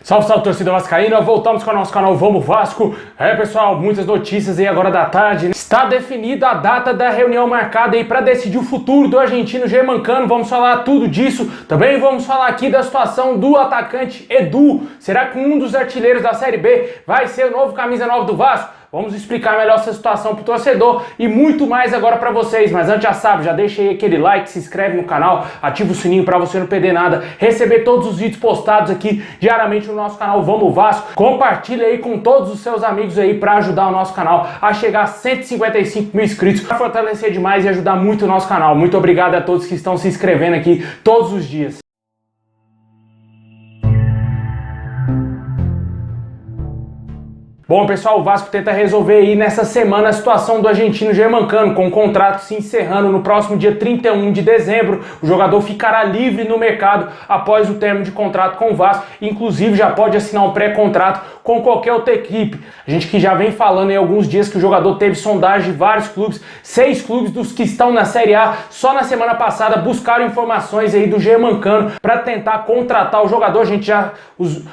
Salve, salve, torcida vascaína, voltamos com o nosso canal Vamos Vasco. Pessoal, muitas notícias aí agora da tarde. Está definida a data da reunião marcada aí para decidir o futuro do argentino Germancano. Vamos falar tudo disso. Também vamos falar aqui da situação do atacante Edu. Será que um dos artilheiros da Série B vai ser o novo camisa 9 do Vasco? Vamos explicar melhor essa situação pro torcedor e muito mais agora para vocês. Mas antes, já sabe, já deixa aí aquele like, se inscreve no canal, ativa o sininho para você não perder nada, receber todos os vídeos postados aqui diariamente no nosso canal Vamos Vasco. Compartilha aí com todos os seus amigos aí para ajudar o nosso canal a chegar a 155 mil inscritos, para fortalecer demais e ajudar muito o nosso canal. Muito obrigado a todos que estão se inscrevendo aqui todos os dias. Bom, pessoal, o Vasco tenta resolver aí nessa semana a situação do argentino Germancano, com o contrato se encerrando no próximo dia 31 de dezembro. O jogador ficará livre no mercado após o término de contrato com o Vasco, inclusive já pode assinar um pré-contrato com qualquer outra equipe. A gente que já vem falando em alguns dias que o jogador teve sondagem de vários clubes, 6 clubes dos que estão na Série A, só na semana passada buscaram informações aí do Germancano para tentar contratar o jogador.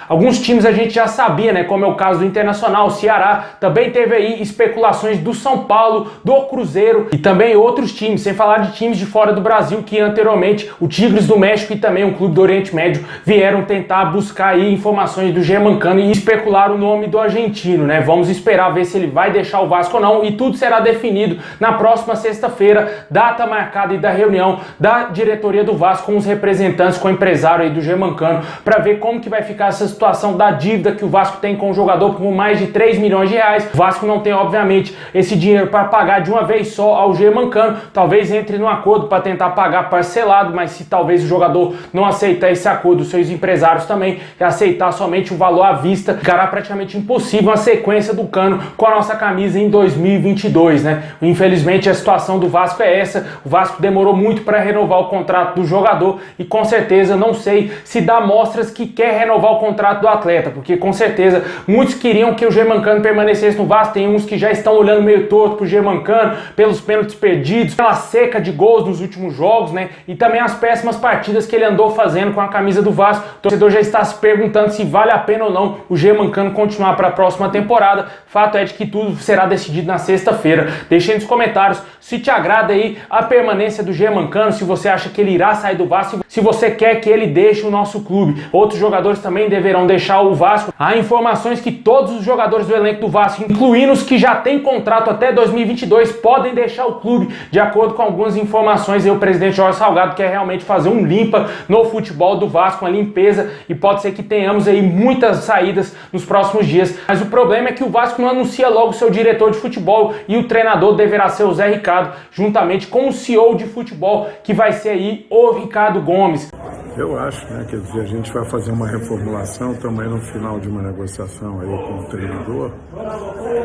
Alguns times a gente já sabia, né, como é o caso do Internacional, o Ceará, também teve aí especulações do São Paulo, do Cruzeiro e também outros times, sem falar de times de fora do Brasil que anteriormente o Tigres do México e também um clube do Oriente Médio vieram tentar buscar aí informações do Germancano e especular o nome do argentino, né? Vamos esperar ver se ele vai deixar o Vasco ou não e tudo será definido na próxima sexta-feira, data marcada aí da reunião da diretoria do Vasco com os representantes, com o empresário aí do Germancano, para ver como que vai ficar essa situação da dívida que o Vasco tem com o jogador por mais de 3 milhões de reais. O Vasco não tem, obviamente, esse dinheiro para pagar de uma vez só ao Germancano. Talvez entre num acordo para tentar pagar parcelado, mas se talvez o jogador não aceitar esse acordo, os seus empresários também aceitar somente o valor à vista, ficará praticamente impossível a sequência do Cano com a nossa camisa em 2022, né? Infelizmente a situação do Vasco é essa. O Vasco demorou muito para renovar o contrato do jogador e com certeza não sei se dá mostras que quer renovar o contrato do atleta, porque com certeza muitos queriam que o Germancano permanecesse no Vasco. Tem uns que já estão olhando meio torto pro Germancano pelos pênaltis perdidos, pela seca de gols nos últimos jogos, né? E também as péssimas partidas que ele andou fazendo com a camisa do Vasco. O torcedor já está se perguntando se vale a pena ou não o Germancano continuar para a próxima temporada. Fato é de que tudo será decidido na sexta-feira. Deixe aí nos comentários se te agrada aí a permanência do Germancano, se você acha que ele irá sair do Vasco, se você quer que ele deixe o nosso clube. Outros jogadores também deverão deixar o Vasco. Há informações que todos os jogadores do elenco do Vasco, incluindo os que já têm contrato até 2022, podem deixar o clube, de acordo com algumas informações. O presidente Jorge Salgado quer realmente fazer um limpa no futebol do Vasco, uma limpeza, e pode ser que tenhamos aí muitas saídas nos próximos dias. Mas o problema é que o Vasco não anuncia logo seu diretor de futebol e o treinador deverá ser o Zé Ricardo, juntamente com o CEO de futebol, que vai ser aí o Ricardo Gomes. Eu acho, né, quer dizer, a gente vai fazer uma reformulação também no final de uma negociação aí com o treinador.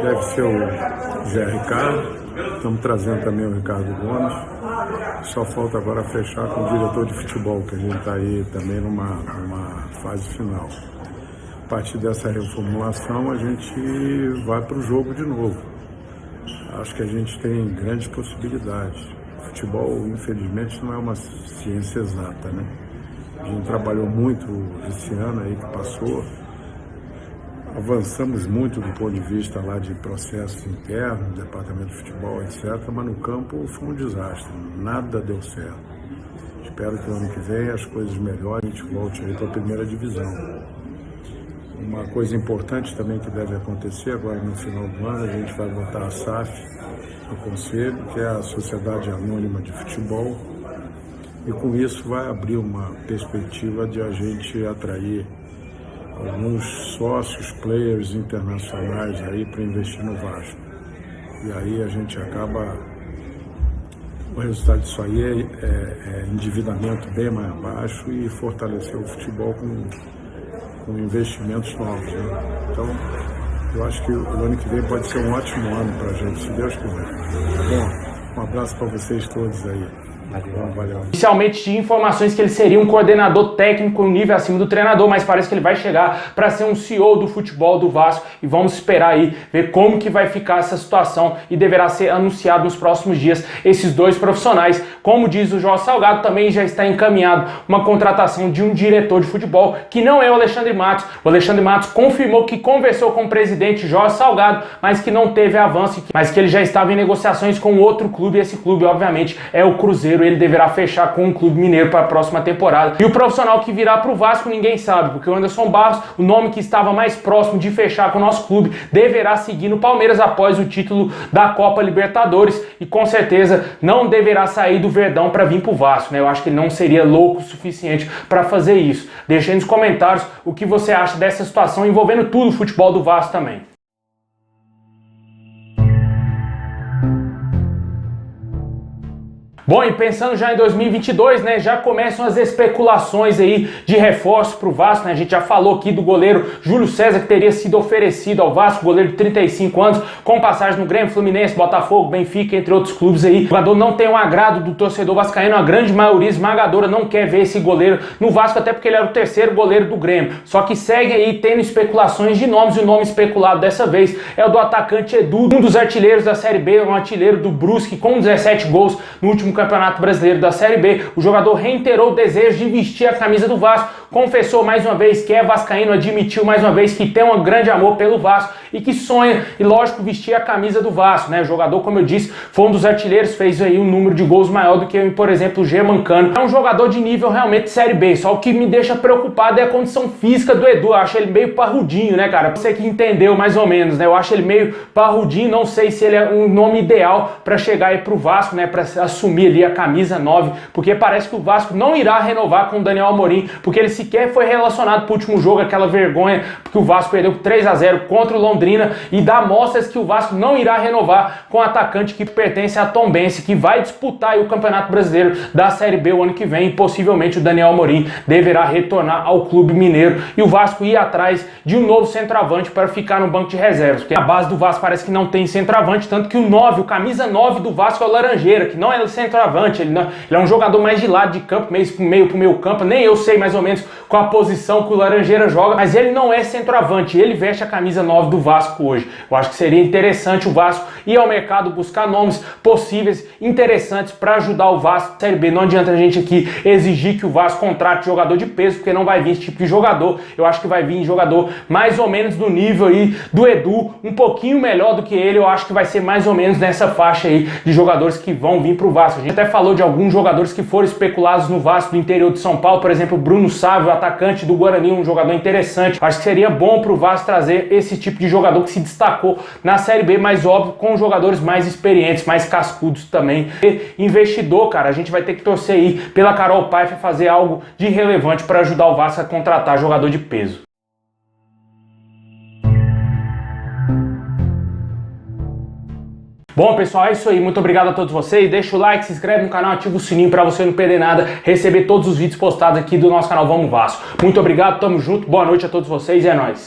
Deve ser o Zé Ricardo, estamos trazendo também o Ricardo Gomes. Só falta agora fechar com o diretor de futebol, que a gente está aí também numa fase final. A partir dessa reformulação a gente vai para o jogo de novo. Acho que a gente tem grandes possibilidades. O futebol, infelizmente, não é uma ciência exata, né? A gente trabalhou muito esse ano aí que passou, avançamos muito do ponto de vista lá de processos internos, departamento de futebol, etc., mas no campo foi um desastre, nada deu certo. Espero que no ano que vem as coisas melhorem e a gente volte aí para a primeira divisão. Uma coisa importante também que deve acontecer agora no final do ano, a gente vai botar a SAF no conselho, que é a Sociedade Anônima de Futebol, e com isso vai abrir uma perspectiva de a gente atrair alguns sócios, players internacionais aí para investir no Vasco. E aí a gente acaba, o resultado disso aí é endividamento bem mais baixo e fortalecer o futebol com investimentos novos, né? Então, eu acho que o ano que vem pode ser um ótimo ano para a gente, se Deus quiser. Bom, um abraço para vocês todos aí. Valeu. Inicialmente tinha informações que ele seria um coordenador técnico um nível acima do treinador, mas parece que ele vai chegar para ser um CEO do futebol do Vasco e vamos esperar aí ver como que vai ficar essa situação e deverá ser anunciado nos próximos dias esses dois profissionais. Como diz o Jorge Salgado, também já está encaminhado uma contratação de um diretor de futebol que não é o Alexandre Matos. O Alexandre Matos confirmou que conversou com o presidente Jorge Salgado, mas que não teve avanço, mas que ele já estava em negociações com outro clube e esse clube obviamente é o Cruzeiro. Ele deverá fechar com o Clube Mineiro para a próxima temporada. E o profissional que virá para o Vasco ninguém sabe, porque o Anderson Barros, o nome que estava mais próximo de fechar com o nosso clube, deverá seguir no Palmeiras após o título da Copa Libertadores e com certeza não deverá sair do Verdão para vir para o Vasco, né? Eu acho que ele não seria louco o suficiente para fazer isso. Deixe aí nos comentários o que você acha dessa situação envolvendo tudo o futebol do Vasco também. Bom, e pensando já em 2022, né, já começam as especulações aí de reforço para o Vasco, né? A gente já falou aqui do goleiro Júlio César, que teria sido oferecido ao Vasco, goleiro de 35 anos, com passagem no Grêmio, Fluminense, Botafogo, Benfica, entre outros clubes aí. O jogador não tem um agrado do torcedor vascaíno, a grande maioria esmagadora não quer ver esse goleiro no Vasco, até porque ele era o terceiro goleiro do Grêmio. Só que segue aí tendo especulações de nomes, e o nome especulado dessa vez é o do atacante Edu, um dos artilheiros da Série B, um artilheiro do Brusque, com 17 gols no último Campeonato Brasileiro da Série B. O jogador reiterou o desejo de vestir a camisa do Vasco, confessou mais uma vez que é vascaíno, admitiu mais uma vez que tem um grande amor pelo Vasco e que sonha, e lógico, vestir a camisa do Vasco, né? O jogador, como eu disse, foi um dos artilheiros, fez aí um número de gols maior do que, por exemplo, o Germancano. É um jogador de nível realmente Série B, só o que me deixa preocupado é a condição física do Edu. Eu acho ele meio parrudinho, né, cara? Você que entendeu mais ou menos, né? Eu acho ele meio parrudinho, não sei se ele é um nome ideal para chegar aí pro Vasco, né? Para assumir ali a camisa 9, porque parece que o Vasco não irá renovar com o Daniel Amorim, porque ele sequer foi relacionado pro último jogo, aquela vergonha, porque o Vasco perdeu 3-0 contra o Londrina, e dá mostras que o Vasco não irá renovar com o atacante que pertence a Tombense, que vai disputar aí o Campeonato Brasileiro da Série B o ano que vem, e possivelmente o Daniel Amorim deverá retornar ao Clube Mineiro, e o Vasco ir atrás de um novo centroavante para ficar no banco de reservas, porque a base do Vasco parece que não tem centroavante, tanto que o 9, o camisa 9 do Vasco é o Laranjeira, que não é o centroavante, ele é um jogador mais de lado de campo, meio pro meio campo, nem eu sei mais ou menos qual a posição que o Laranjeira joga, mas ele não é centroavante, ele veste a camisa 9 do Vasco hoje. Eu acho que seria interessante o Vasco ir ao mercado buscar nomes possíveis, interessantes para ajudar o Vasco na Série B. Não adianta a gente aqui exigir que o Vasco contrate jogador de peso, porque não vai vir esse tipo de jogador. Eu acho que vai vir jogador mais ou menos do nível aí do Edu, um pouquinho melhor do que ele. Eu acho que vai ser mais ou menos nessa faixa aí de jogadores que vão vir pro Vasco. A gente até falou de alguns jogadores que foram especulados no Vasco do interior de São Paulo, por exemplo, Bruno Sávio, atacante do Guarani, um jogador interessante. Acho que seria bom pro Vasco trazer esse tipo de jogador que se destacou na Série B, mas óbvio, com jogadores mais experientes, mais cascudos também. E investidor, cara, a gente vai ter que torcer aí pela Carol Paiva fazer algo de relevante para ajudar o Vasco a contratar jogador de peso. Bom, pessoal, é isso aí. Muito obrigado a todos vocês. Deixa o like, se inscreve no canal, ativa o sininho para você não perder nada, receber todos os vídeos postados aqui do nosso canal Vamos Vasco. Muito obrigado, tamo junto, boa noite a todos vocês e é nóis.